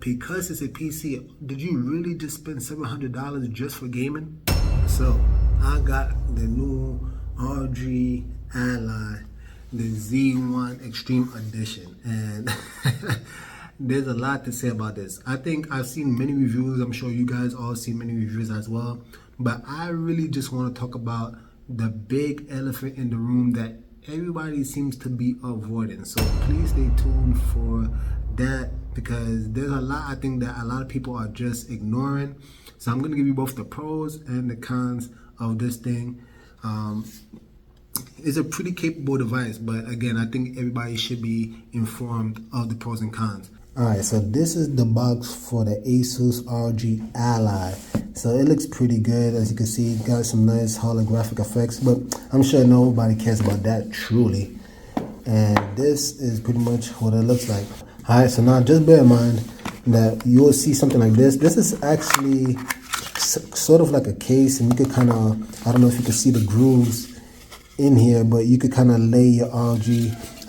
because it's a PC, did you really just spend $700 just for gaming? So I got the new ROG Ally, the Z1 Extreme Edition, and there's a lot to say about this. I think I've seen many reviews. I'm sure you guys all seen many reviews as well, but I really just want to talk about the big elephant in the room that everybody seems to be avoiding. So please stay tuned for that, because there's a lot I think that a lot of people are just ignoring. So I'm going to give you both the pros and the cons of this thing. It's a pretty capable device, but again, I think everybody should be informed of the pros and cons. Alright, so this is the box for the Asus ROG Ally. So it looks pretty good. As you can see, it got some nice holographic effects, but I'm sure nobody cares about that truly. And this is pretty much what it looks like. Alright, so now just bear in mind that you will see something like this. This is actually sort of like a case, and you could kind of, I don't know if you can see the grooves in here, but you could kind of lay your ROG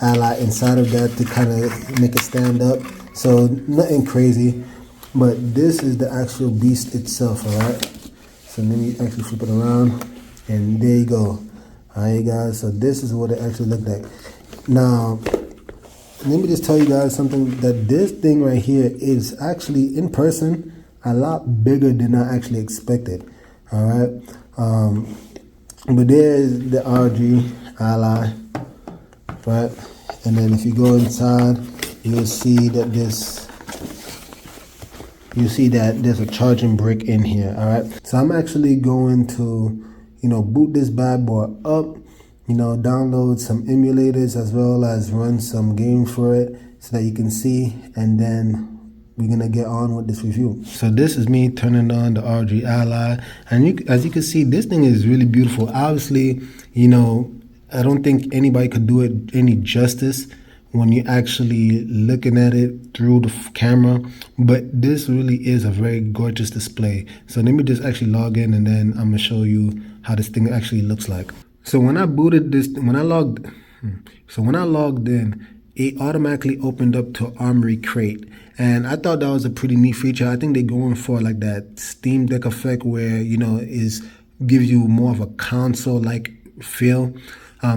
Ally inside of that to kind of make it stand up. So nothing crazy, but this is the actual beast itself. All right, so let me actually flip it around, and there you go. All right, guys, so this is what it actually looked like. Now let me just tell you guys something, that this thing right here is actually in person a lot bigger than I actually expected. All right, but there's the ROG Ally, right? And then if you go inside, you'll see that there's a charging brick in here. All right, so I'm actually going to, boot this bad boy up, download some emulators as well as run some games for it so that you can see, and then we're gonna get on with this review. So this is me turning on the ROG Ally, and as you can see, this thing is really beautiful. Obviously, I don't think anybody could do it any justice when you're actually looking at it through the camera, but this really is a very gorgeous display. So let me just actually log in, and then I'm gonna show you how this thing actually looks like. So when I logged in, it automatically opened up to Armory Crate, and I thought that was a pretty neat feature. I think they're going for like that Steam Deck effect where gives you more of a console-like feel.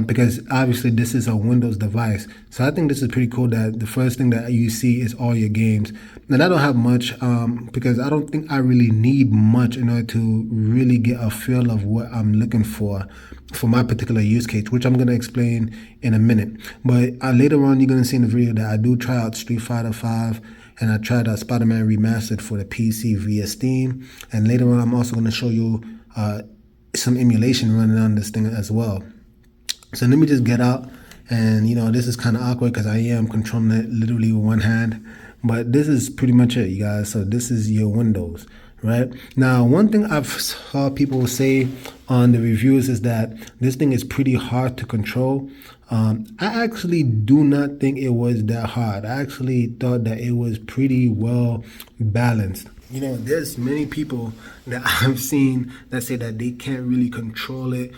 Because obviously this is a Windows device. So I think this is pretty cool that the first thing that you see is all your games. And I don't have much because I don't think I really need much in order to really get a feel of what I'm looking for my particular use case, which I'm going to explain in a minute. But later on, you're going to see in the video that I do try out Street Fighter 5, and I tried out Spider-Man Remastered for the PC via Steam. And later on, I'm also going to show you some emulation running on this thing as well. So let me just get out, and this is kind of awkward because I am controlling it literally with one hand, but this is pretty much it, you guys. So this is your Windows, right? Now, one thing I've saw people say on the reviews is that this thing is pretty hard to control. I actually do not think it was that hard. I actually thought that it was pretty well balanced. There's many people that I've seen that say that they can't really control it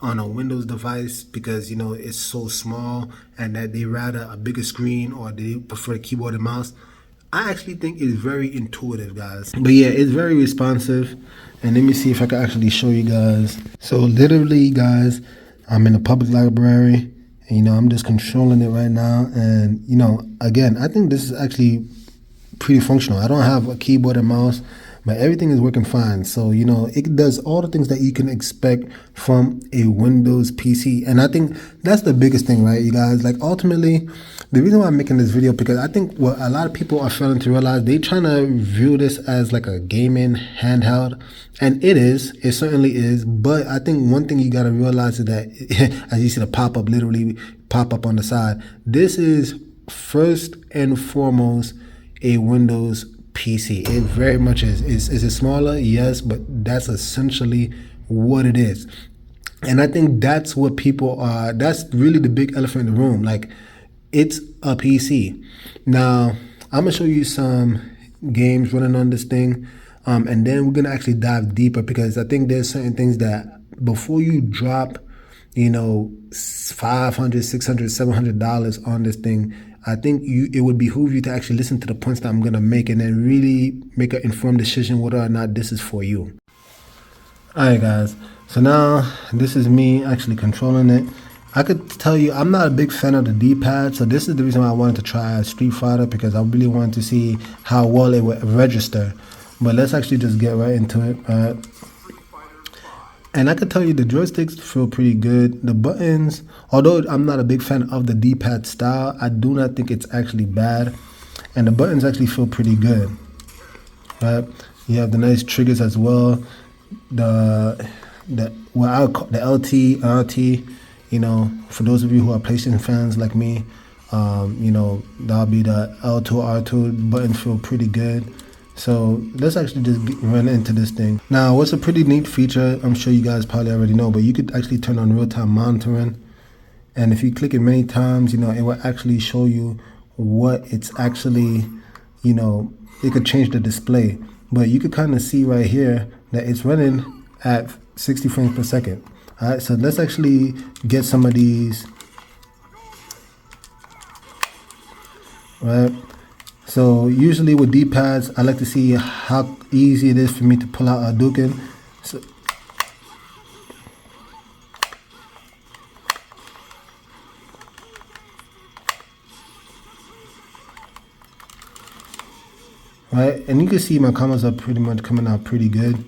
on a Windows device because it's so small, and that they rather a bigger screen, or they prefer a keyboard and mouse. I actually think it's very intuitive, guys. But yeah, it's very responsive. And let me see if I can actually show you guys. So literally, guys, I'm in a public library, and I'm just controlling it right now. And again, I think this is actually pretty functional. I don't have a keyboard and mouse, but everything is working fine. So, it does all the things that you can expect from a Windows PC. And I think that's the biggest thing, right, you guys? Like, ultimately, the reason why I'm making this video, because I think what a lot of people are failing to realize, they trying to view this as like a gaming handheld. And it certainly is. But I think one thing you got to realize is that, as you see the pop-up, literally pop up on the side, this is first and foremost a Windows PC. It very much is. Is it smaller? Yes, but that's essentially what it is. And I think that's what people are, that's really the big elephant in the room. Like, it's a PC. Now, I'm gonna show you some games running on this thing, and then we're gonna actually dive deeper, because I think there's certain things that before you drop $500, $600, $700 on this thing, I think it would behoove you to actually listen to the points that I'm gonna make and then really make an informed decision whether or not this is for you. Alright guys, so now this is me actually controlling it. I could tell you I'm not a big fan of the D-pad, so this is the reason why I wanted to try Street Fighter, because I really wanted to see how well it would register. But let's actually just get right into it. And I could tell you the joysticks feel pretty good. The buttons, although I'm not a big fan of the D-pad style, I do not think it's actually bad. And the buttons actually feel pretty good. Right? You have the nice triggers as well. The LT, RT, you know, for those of you who are PlayStation fans like me, you know, that'll be the L2, R2 buttons feel pretty good. So let's actually just run into this thing. Now, what's a pretty neat feature, I'm sure you guys probably already know, but you could actually turn on real-time monitoring. And if you click it many times, you know, it will actually show you what it's actually, you know, it could change the display. But you could kind of see right here that it's running at 60 frames per second. All right, so let's actually get some of these. Right. So usually with D-pads, I like to see how easy it is for me to pull out a Hadouken. So, right, and you can see my combos are pretty much coming out pretty good.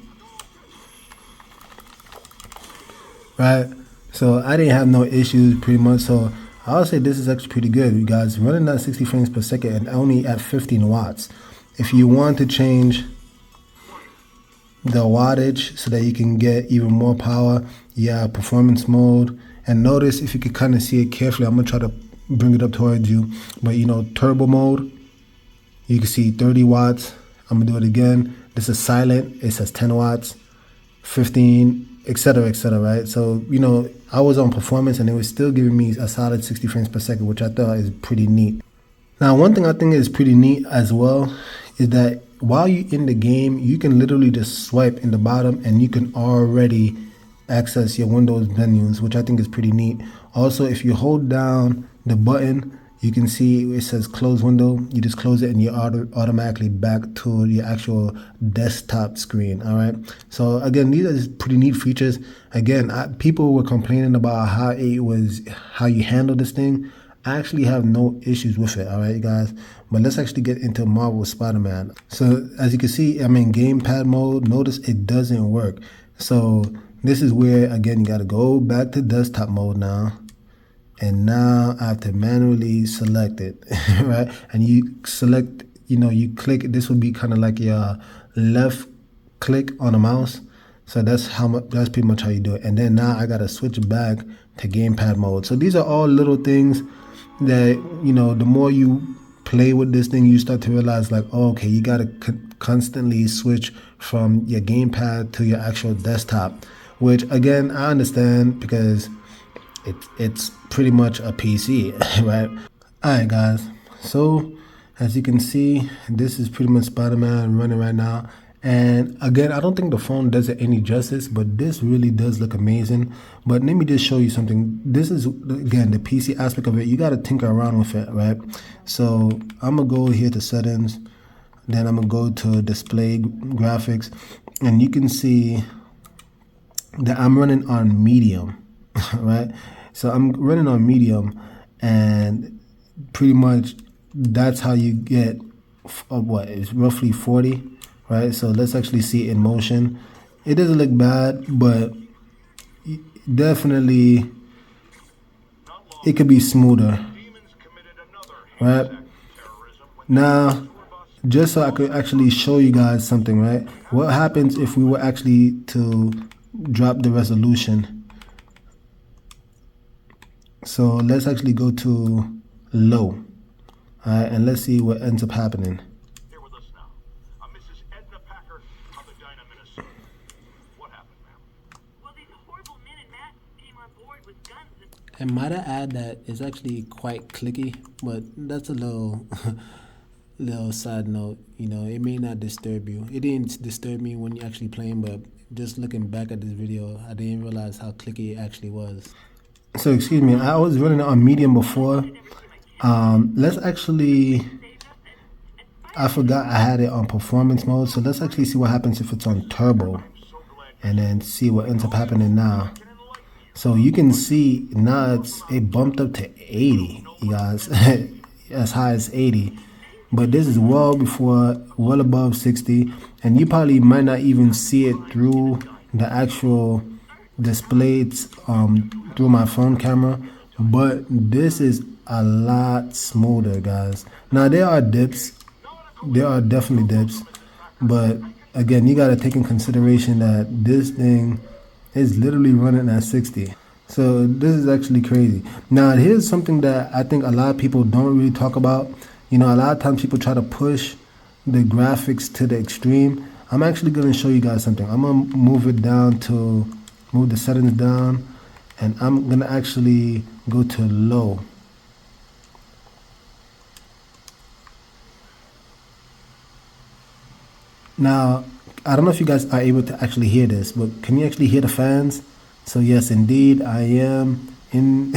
Right, so I didn't have no issues pretty much. So I would say this is actually pretty good, you guys. Running at 60 frames per second and only at 15 watts. If you want to change the wattage so that you can get even more power, yeah, performance mode. And notice, if you could kind of see it carefully, I'm gonna try to bring it up towards you. But you know, turbo mode, you can see 30 watts. I'm gonna do it again. This is silent. It says 10 watts, 15, etc., etc., right? So, you know, I was on performance and it was still giving me a solid 60 frames per second, which I thought is pretty neat. Now, one thing I think is pretty neat as well is that while you're in the game, you can literally just swipe in the bottom and you can already access your Windows menus, which I think is pretty neat. Also, if you hold down the button, you can see it says close window. You just close it and you're automatically back to your actual desktop screen. All right. So again, these are pretty neat features. Again, people were complaining about how you handle this thing. I actually have no issues with it. All right, guys. But let's actually get into Marvel Spider-Man. So as you can see, I'm in gamepad mode. Notice it doesn't work. So this is where, again, you got to go back to desktop mode now. And now I have to manually select it, right? And you select, you know, you click, this will be kind of like your left click on a mouse. So that's pretty much how you do it. And then now I got to switch back to gamepad mode. So these are all little things that, you know, the more you play with this thing, you start to realize like, oh, okay, you got to constantly switch from your gamepad to your actual desktop, which again, I understand because it's pretty much a PC, right? Alright guys, so as you can see, this is pretty much Spider-Man running right now. And again, I don't think the phone does it any justice, but this really does look amazing. But let me just show you something. This is, again, the PC aspect of it. You got to tinker around with it, right? So I'm going to go here to settings. Then I'm going to go to display graphics. And you can see that I'm running on medium, right? So I'm running on medium, and pretty much that's how you get what is roughly 40, right? So let's actually see it in motion. It doesn't look bad, but definitely it could be smoother, right? Now, just so I could actually show you guys something, right? What happens if we were actually to drop the resolution? So let's actually go to low, all right, and let's see what ends up happening. Here with us now, Mrs. Edna Packard of Edina, Minnesota. What happened, ma'am? Well, these horrible men and Matt came on board with guns. And might I add that it's actually quite clicky, but that's a little little side note. You know, it may not disturb you. It didn't disturb me when you're actually playing, but just looking back at this video, I didn't realize how clicky it actually was. So excuse me, I was running on medium before, Let's actually, saved us and I forgot I had it on performance mode, so let's actually see what happens if it's on turbo, So glad and then see what ends up happening now. can enlighten you. So you can see now it bumped up to 80, you guys, as high as 80. But this is well above 60, and you probably might not even see it through the actual displays through my phone camera. But this is a lot smoother, guys. Now there are definitely dips, but again, you gotta take in consideration that this thing is literally running at 60. So this is actually crazy. Now here's something that I think a lot of people don't really talk about. You know, a lot of times people try to push the graphics to the extreme. I'm actually gonna show you guys something. I'm gonna move the settings down, and I'm gonna actually go to low. Now, I don't know if you guys are able to actually hear this, but can you actually hear the fans? So yes, indeed, I am in.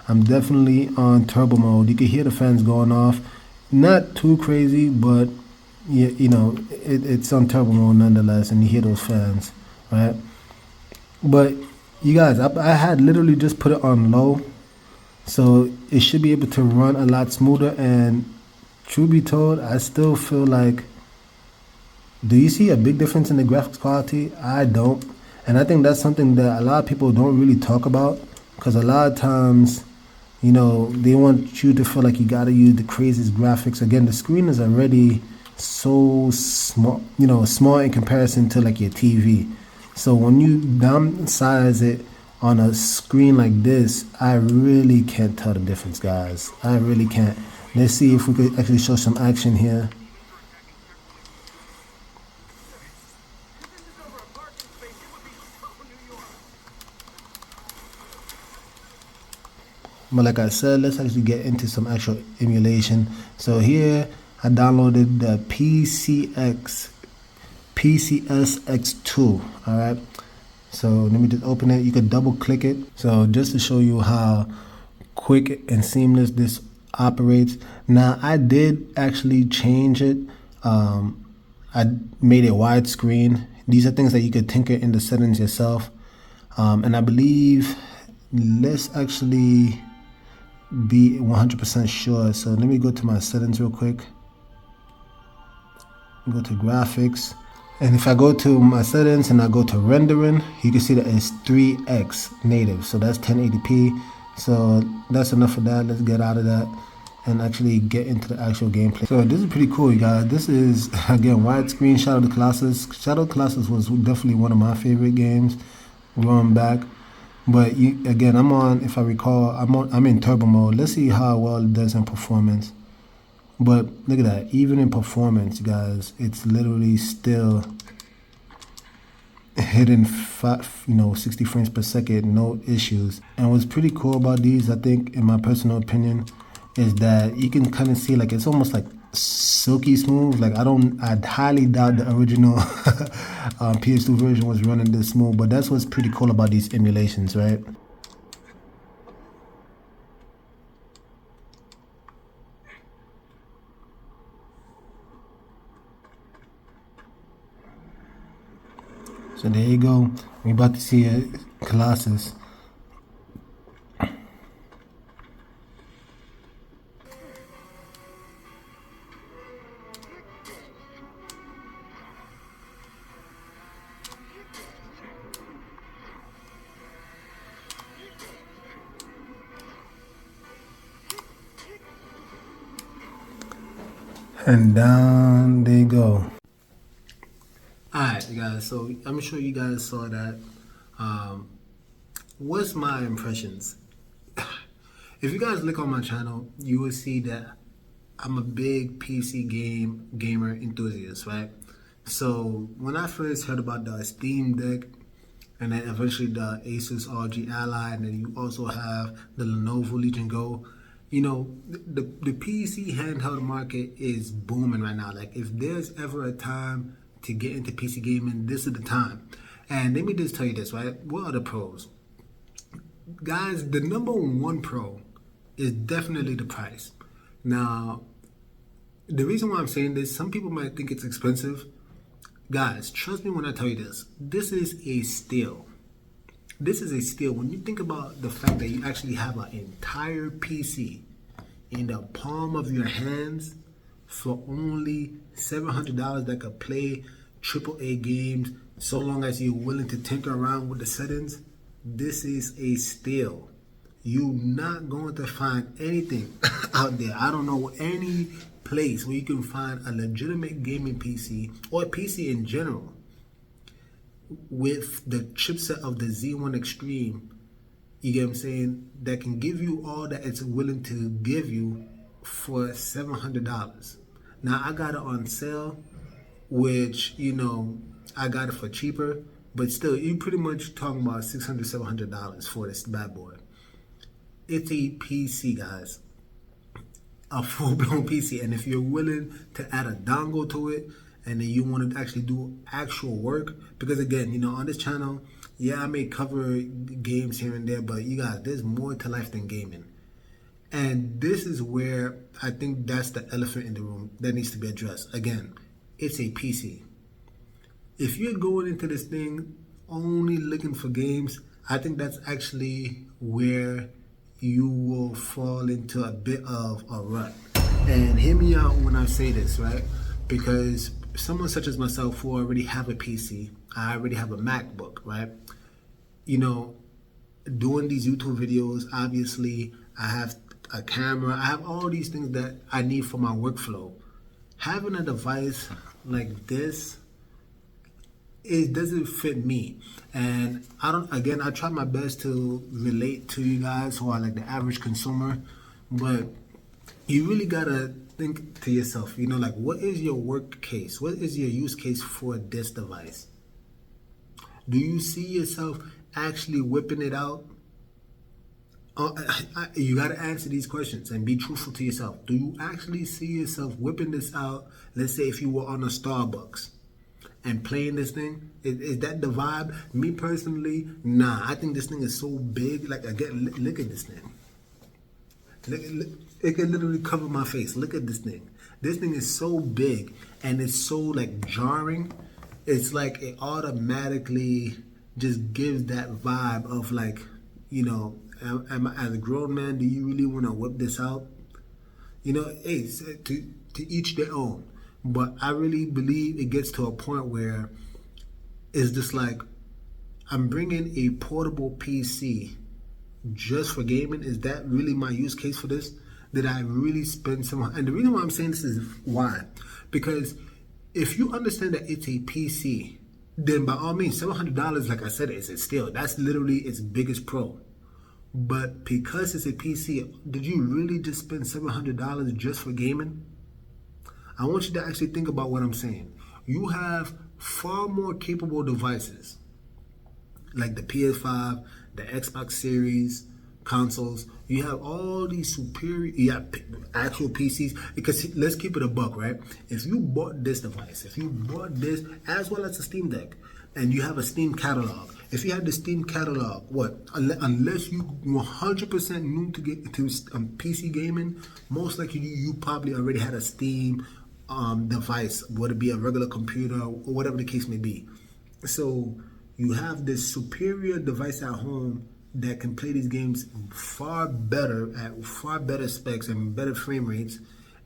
I'm definitely on turbo mode. You can hear the fans going off. Not too crazy, but it's on turbo mode nonetheless, and you hear those fans, right? But you guys, I had literally just put it on low, so it should be able to run a lot smoother. And truth be told, I still feel like, do you see a big difference in the graphics quality? I don't. And I think that's something that a lot of people don't really talk about, because a lot of times, they want you to feel like you gotta use the craziest graphics. Again, the screen is already so small, small in comparison to like your TV. So when you downsize it on a screen like this, I really can't tell the difference, guys. I really can't. Let's see if we could actually show some action here. But like I said, let's actually get into some actual emulation. So here I downloaded the PCSX2. All right. So let me just open it. You could double click it. So just to show you how quick and seamless this operates. Now I did actually change it. I made it widescreen. These are things that you could tinker in the settings yourself. And I believe, let's actually be 100% sure. So let me go to my settings real quick. Go to graphics, and if I go to my settings and I go to rendering, you can see that it's 3x native, so that's 1080p. So that's enough of that. Let's get out of that and actually get into the actual gameplay. So this is pretty cool, you guys. This is again widescreen Shadow of the Colossus. Shadow of the Colossus was definitely one of my favorite games going back. But again, if I recall, I'm in turbo mode. Let's see how well it does in performance. But look at that, even in performance, guys, it's literally still hitting 60 frames per second, no issues. And what's pretty cool about these, I think, in my personal opinion, is that you can kind of see like it's almost like silky smooth. Like I highly doubt the original PS2 version was running this smooth, but that's what's pretty cool about these emulations, right? So there you go. We're about to see a Colossus. And down they go. Alright, guys, so I'm sure you guys saw that. What's my impressions? If you guys look on my channel, you will see that I'm a big PC gamer enthusiast, right? So when I first heard about the Steam Deck, and then eventually the Asus ROG Ally, and then you also have the Lenovo Legion Go, the PC handheld market is booming right now. Like, if there's ever a time to get into PC gaming, this is the time. And let me just tell you this, right? What are the pros? Guys, the number one pro is definitely the price. Now, the reason why I'm saying this, some people might think it's expensive. Guys, trust me when I tell you this. This is a steal. This is a steal. When you think about the fact that you actually have an entire PC in the palm of your hands for only $700 that could play AAA games so long as you're willing to tinker around with the settings, this is a steal. You're not going to find anything out there. I don't know any place where you can find a legitimate gaming PC or a PC in general with the chipset of the Z1 Extreme, you get what I'm saying, that can give you all that it's willing to give you for $700. Now, I got it on sale, which, you know, I got it for cheaper, but still, you pretty much talking about $600, $700 for this bad boy. It's a PC, guys. A full-blown PC, and if you're willing to add a dongle to it and then you want to actually do actual work, because again, you know, on this channel, yeah, I may cover games here and there, but you guys, there's more to life than gaming. And this is where I think that's the elephant in the room that needs to be addressed. Again, it's a PC. If you're going into this thing only looking for games, I think that's actually where you will fall into a bit of a rut. And hear me out when I say this, right? Because someone such as myself who already have a PC, I already have a MacBook, right? You know, doing these YouTube videos, obviously, I have a camera, I have all these things that I need for my workflow. Having a device like this, it doesn't fit me. And I try my best to relate to you guys who are like the average consumer, but you really gotta think to yourself, you know, like, what is your work case? What is your use case for this device? Do you see yourself actually whipping it out? You gotta answer these questions and be truthful to yourself. Do you actually see yourself whipping this out? Let's say if you were on a Starbucks and playing this thing, is that the vibe? Me personally, nah. I think this thing is so big. Like, again, look at this thing. Look, it can literally cover my face. Look at this thing. This thing is so big and it's so like jarring. It's like it automatically just gives that vibe of like, you know, as a grown man, do you really want to whip this out? You know, hey, to each their own. But I really believe it gets to a point where it's just like, I'm bringing a portable PC just for gaming. Is that really my use case for this? Did I really spend some? And the reason why I'm saying this is why. Because if you understand that it's a PC, then by all means, $700, like I said, is a steal. That's literally its biggest pro. But because it's a PC, did you really just spend $700 just for gaming? I want you to actually think about what I'm saying. You have far more capable devices, like the PS5, the Xbox Series, consoles. You have all these superior, actual PCs. Because let's keep it a buck, right? If you bought this device, if you bought this, as well as a Steam Deck, and you have a Steam catalog, if you have the Steam catalog, unless you 100% new to get to PC gaming, most likely you probably already had a Steam device, whether it be a regular computer or whatever the case may be. So you have this superior device at home that can play these games far better at far better specs and better frame rates,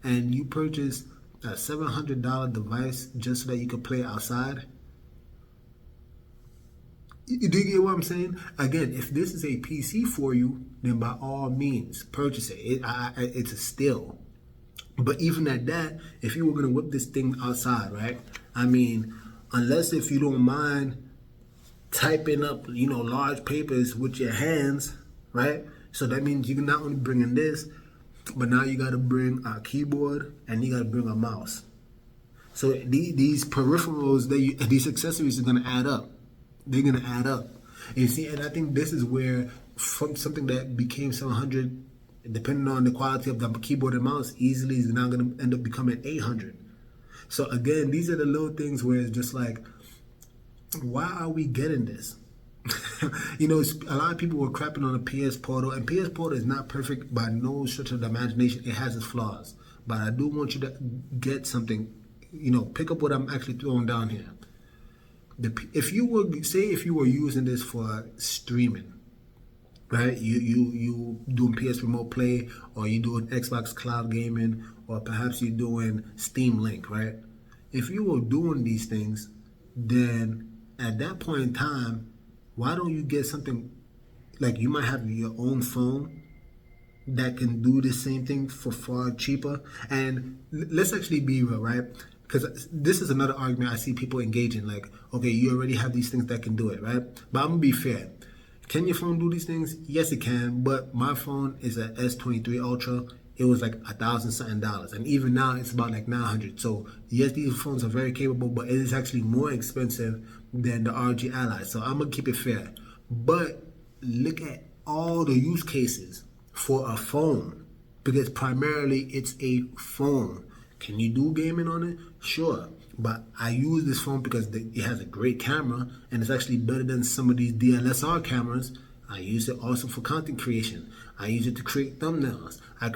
and you purchase a $700 device just so that you can play outside. Do you get what I'm saying? Again, if this is a PC for you, then by all means purchase it. It's a steal. But even at that, if you were going to whip this thing outside, right? I mean, unless if you don't mind typing up, you know, large papers with your hands, right? So that means you're not only bringing this, but now you got to bring a keyboard and you got to bring a mouse. So these peripherals, these accessories are going to add up. They're going to add up. And you see, and I think this is where from something that became $700, depending on the quality of the keyboard and mouse, easily is now going to end up becoming $800. So again, these are the little things where it's just like, why are we getting this? You know, a lot of people were crapping on the PS Portal, and PS Portal is not perfect by no stretch of the imagination. It has its flaws, but I do want you to get something. You know, pick up what I'm actually throwing down here. If you were using this for streaming, right? You doing PS Remote Play, or you doing Xbox Cloud Gaming, or perhaps you're doing Steam Link, right? If you were doing these things, then at that point in time, why don't you get something like you might have your own phone that can do the same thing for far cheaper? And let's actually be real, right? Because this is another argument I see people engaging. Like, okay, you already have these things that can do it, right? But I'm gonna be fair. Can your phone do these things? Yes, it can. But my phone is a S23 Ultra. It was like $1,000 something, and even now it's about like 900. So yes, these phones are very capable, but it is actually more expensive than the ROG Ally. So I'm gonna keep it fair. But look at all the use cases for a phone, because primarily it's a phone. Can you do gaming on it? Sure. But I use this phone because it has a great camera, and it's actually better than some of these DSLR cameras. I use it also for content creation. I use it to create thumbnails. I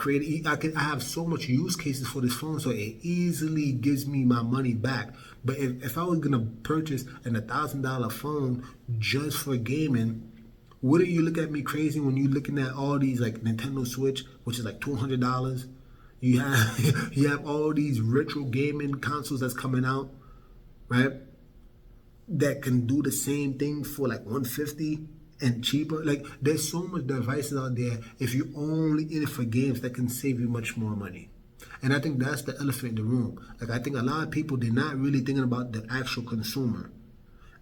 have so much use cases for this phone, so it easily gives me my money back. But if I was gonna purchase an $1,000 phone just for gaming, wouldn't you look at me crazy when you looking at all these like Nintendo Switch, which is like $200? You have you have all these retro gaming consoles that's coming out, right? That can do the same thing for like 150 and cheaper. Like there's so much devices out there. If you only in it for games, that can save you much more money. And I think that's the elephant in the room. Like I think a lot of people, they're not really thinking about the actual consumer.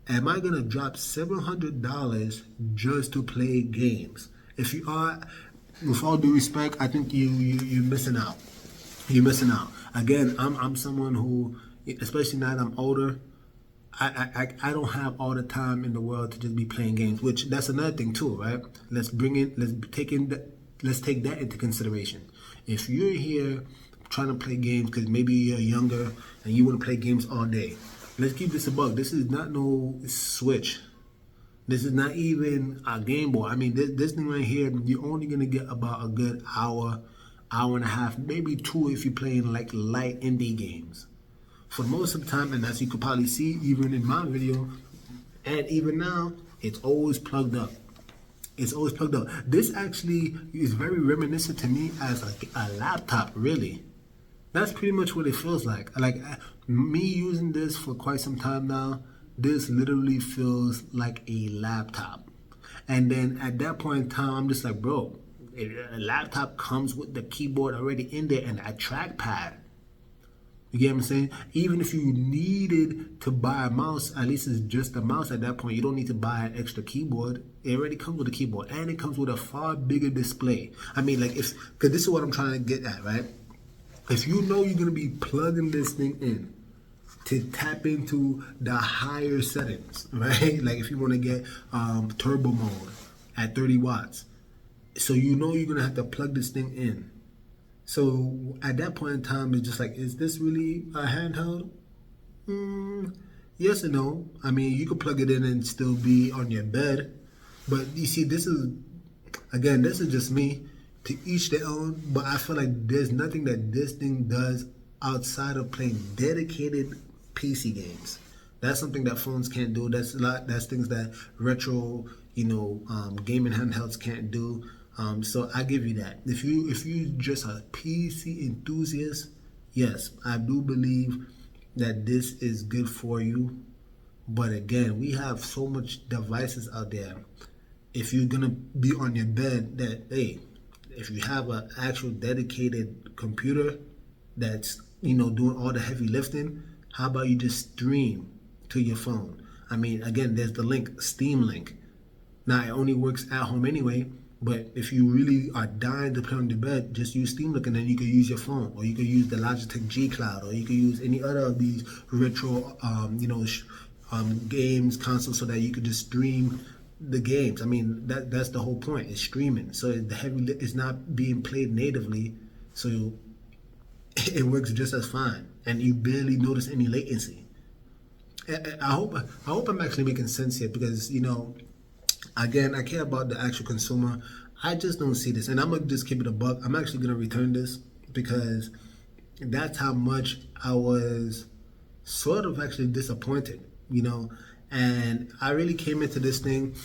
Am I gonna drop $700 just to play games? If you are, with all due respect, I think you're missing out. You're missing out. Again, I'm someone who, especially now that I'm older, I don't have all the time in the world to just be playing games. Which that's another thing too, right? Let's take that into consideration. If you're here trying to play games because maybe you're younger and you want to play games all day, let's keep this a buck. This is not no Switch. This is not even a Game Boy. I mean, this thing right here, you're only gonna get about a good hour, hour and a half, maybe two if you're playing like light indie games. For most of the time, and as you could probably see even in my video, and even now, it's always plugged up. It's always plugged up. This actually is very reminiscent to me as a laptop, really. That's pretty much what it feels like. Like me using this for quite some time now, this literally feels like a laptop. And then at that point in time, I'm just like, bro, a laptop comes with the keyboard already in there and a trackpad. You get what I'm saying? Even if you needed to buy a mouse, at least it's just a mouse at that point. You don't need to buy an extra keyboard. It already comes with a keyboard, and it comes with a far bigger display. I mean, like, because this is what I'm trying to get at, right? If you know you're gonna be plugging this thing in to tap into the higher settings, right? Like if you want to get turbo mode at 30 watts, so you know you're gonna have to plug this thing in. So at that point in time, it's just like, is this really a handheld? Yes and no. I mean, you could plug it in and still be on your bed. But you see, this is just me. To each their own. But I feel like there's nothing that this thing does outside of playing dedicated PC games. That's something that phones can't do. That's things that retro, gaming handhelds can't do. So I give you that. If you just a PC enthusiast, yes, I do believe that this is good for you. But again, we have so much devices out there. If you're gonna be on your bed, if you have an actual dedicated computer that's doing all the heavy lifting, how about you just stream to your phone? I mean, again, there's the link, Steam Link. Now it only works at home anyway. But if you really are dying to play on your bed, just use Steam Link, and then you can use your phone, or you can use the Logitech G Cloud, or you can use any other of these retro, games consoles, so that you could just stream the games. I mean, that's the whole point. It's streaming, so the heavy lift is not being played natively, so it works just as fine, and you barely notice any latency. I hope I'm actually making sense here, because Again, I care about the actual consumer. I just don't see this, and I'm gonna just keep it a buck. I'm actually gonna return this because that's how much I was sort of actually disappointed, you know. And I really came into this thing.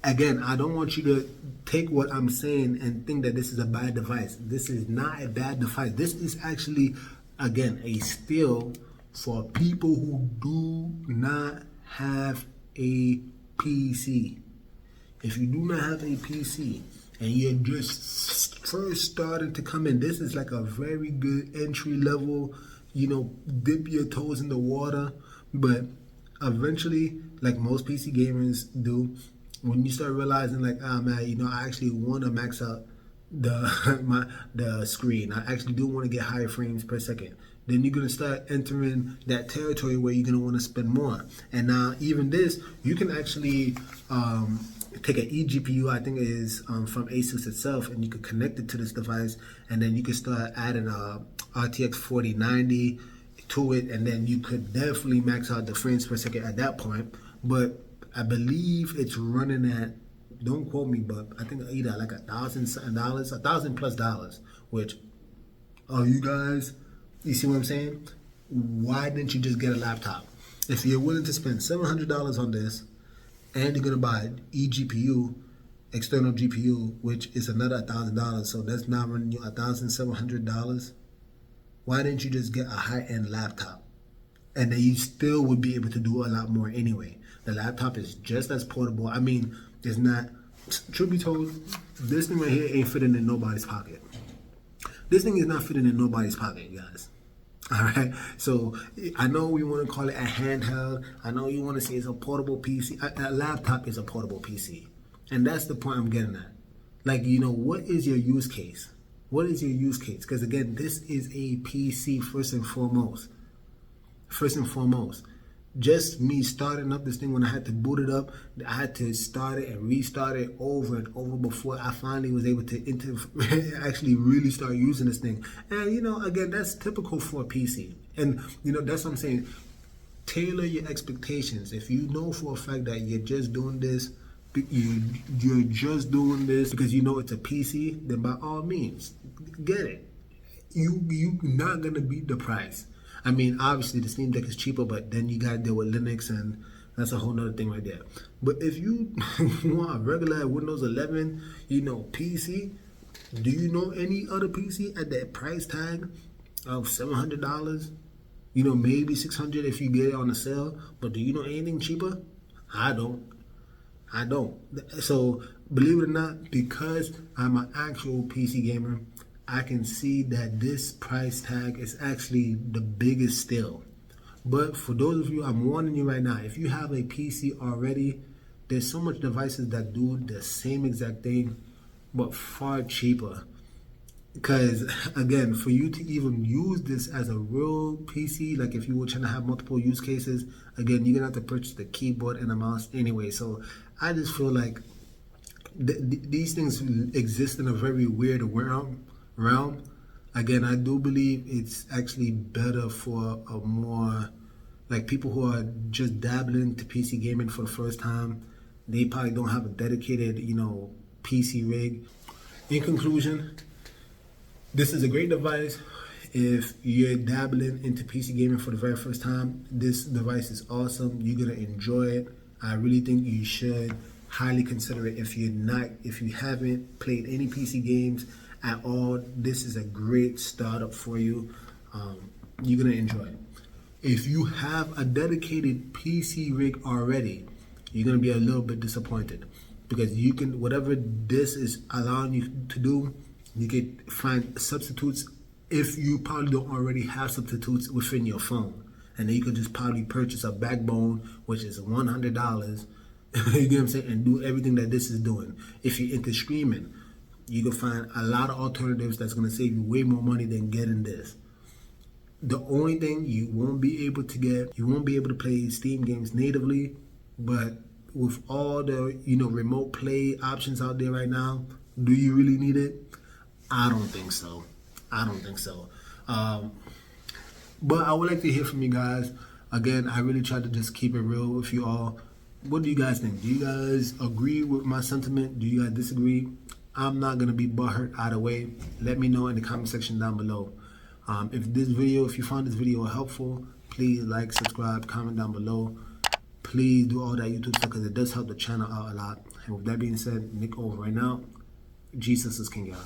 Again, I don't want you to take what I'm saying and think that this is a bad device. This is not a bad device. This is actually, again, a steal for people who do not have a PC. If you do not have a PC and you're just first starting to come in, this is like a very good entry level, you know, dip your toes in the water. But eventually, like most PC gamers do, when you start realizing like, ah man, you know, I actually want to max out the screen. I actually do want to get higher frames per second. Then you're gonna start entering that territory where you're gonna want to spend more. And now even this, you can actually take an eGPU, I think it is from Asus itself, and you could connect it to this device, and then you could start adding a RTX 4090 to it, and then you could definitely max out the frames per second at that point. But I believe it's running at, don't quote me, but I think either like $1,000, $1,000+, which, oh, you guys, you see what I'm saying? Why didn't you just get a laptop? If you're willing to spend $700 on this, and you're gonna buy eGPU, external GPU, which is another $1,000, so that's not running you $1,700. Why didn't you just get a high-end laptop? And then you still would be able to do a lot more anyway. The laptop is just as portable. I mean, it's not, truth be told, this thing right here ain't fitting in nobody's pocket. This thing is not fitting in nobody's pocket, guys. All right, so I know we want to call it a handheld. I know you want to say it's a portable PC. A laptop is a portable PC, and that's the point I'm getting at. Like, you know, what is your use case? What is your use case? Because again, this is a PC first and foremost. First and foremost, just me starting up this thing, when I had to boot it up, I had to start it and restart it over and over before I finally was able to actually really start using this thing. And you know, again, that's typical for a PC. And you know, that's what I'm saying. Tailor your expectations. If you know for a fact that you're just doing this, you're just doing this because you know it's a PC, then by all means, get it. You're not gonna beat the price. I mean, obviously the Steam Deck is cheaper, but then you gotta deal with Linux, and that's a whole nother thing right there. But if you want a regular Windows 11, you know, PC, do you know any other PC at that price tag of $700? You know, maybe $600 if you get it on a sale. But do you know anything cheaper? I don't. So believe it or not, because I'm an actual PC gamer, I can see that this price tag is actually the biggest steal. But for those of you, I'm warning you right now, if you have a PC already, there's so much devices that do the same exact thing, but far cheaper. Because again, for you to even use this as a real PC, like if you were trying to have multiple use cases, again, you're gonna have to purchase the keyboard and the mouse anyway. So I just feel like these things exist in a very weird realm. Again, I do believe it's actually better for a more, like, people who are just dabbling to PC gaming for the first time. They probably don't have a dedicated, you know, PC rig. In conclusion, this is a great device. If you're dabbling into PC gaming for the very first time, this device is awesome. You're gonna enjoy it. I really think you should highly consider it. If you haven't played any PC games at all, this is a great startup for you. You're gonna enjoy it. If you have a dedicated PC rig already, you're gonna be a little bit disappointed, because you can, whatever this is allowing you to do, you can find substitutes if you probably don't already have substitutes within your phone. And then you could just probably purchase a backbone, which is $100, you get what I'm saying, and do everything that this is doing. If you're into streaming, you can find a lot of alternatives that's going to save you way more money than getting this. The only thing you won't be able to get, you won't be able to play Steam games natively, but with all the, you know, remote play options out there right now, do you really need it? I don't think so. But I would like to hear from you guys. Again, I really try to just keep it real with you all. What do you guys think? Do you guys agree with my sentiment? Do you guys disagree? I'm not gonna be butthurt either way. Let me know in the comment section down below. If you found this video helpful, please like, subscribe, comment down below. Please do all that YouTube stuff because it does help the channel out a lot. And with that being said, Nick over right now. Jesus is King, y'all.